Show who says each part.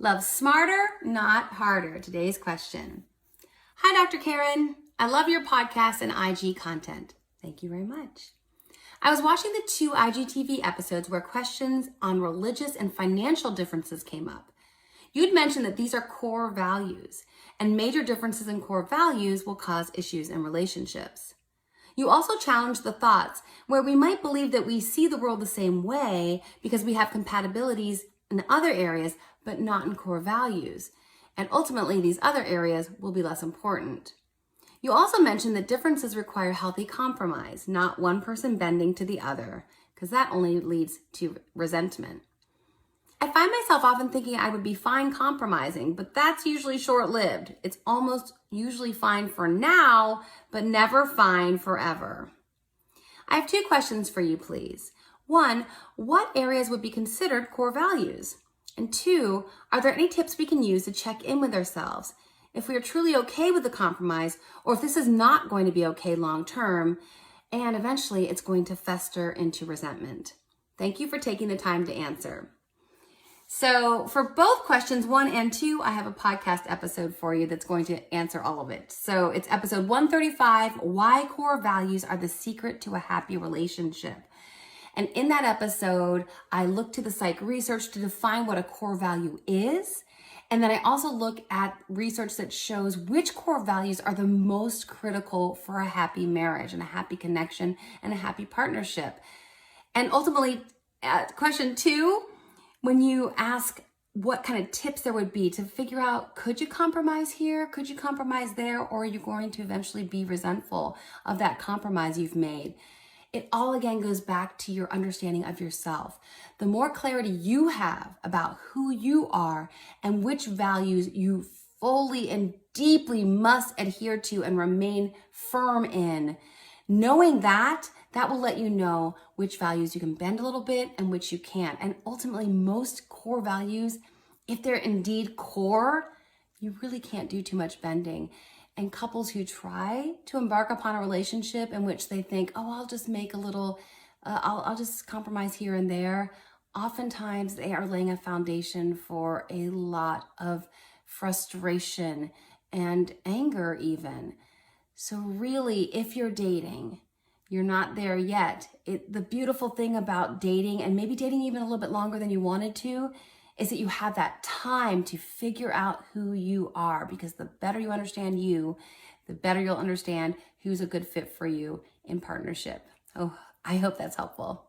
Speaker 1: Love smarter, not harder. Today's question. Hi, Dr. Karin. I love your podcast and IG content. Thank you very much. I was watching the 2 IGTV episodes where questions on religious and financial differences came up. You'd mentioned that these are core values, and major differences in core values will cause issues in relationships. You also challenged the thoughts where we might believe that we see the world the same way because we have compatibilities in other areas, but not in core values. And ultimately, these other areas will be less important. You also mentioned that differences require healthy compromise, not one person bending to the other, because that only leads to resentment. I find myself often thinking I would be fine compromising, but that's usually short-lived. It's almost usually fine for now, but never fine forever. I have 2 questions for you, please. 1, what areas would be considered core values? And 2, are there any tips we can use to check in with ourselves if we are truly okay with the compromise, or if this is not going to be okay long-term, and eventually it's going to fester into resentment? Thank you for taking the time to answer. So for both questions 1 and 2, I have a podcast episode for you that's going to answer all of it. So it's episode 135, Why Core Values Are the Secret to a Happy Relationship. And in that episode, I look to the psych research to define what a core value is. And then I also look at research that shows which core values are the most critical for a happy marriage and a happy connection and a happy partnership. And ultimately, question 2, when you ask what kind of tips there would be to figure out, could you compromise here? Could you compromise there? Or are you going to eventually be resentful of that compromise you've made? It all again goes back to your understanding of yourself. The more clarity you have about who you are and which values you fully and deeply must adhere to and remain firm in, knowing that will let you know which values you can bend a little bit and which you can't. And ultimately, most core values, if they're indeed core, you really can't do too much bending. And couples who try to embark upon a relationship in which they think, oh, I'll just make a little, I'll just compromise here and there, oftentimes they are laying a foundation for a lot of frustration and anger even. So really, if you're dating, you're not there yet. The beautiful thing about dating, and maybe dating even a little bit longer than you wanted to, is that you have that time to figure out who you are, because the better you understand you, the better you'll understand who's a good fit for you in partnership. Oh, I hope that's helpful.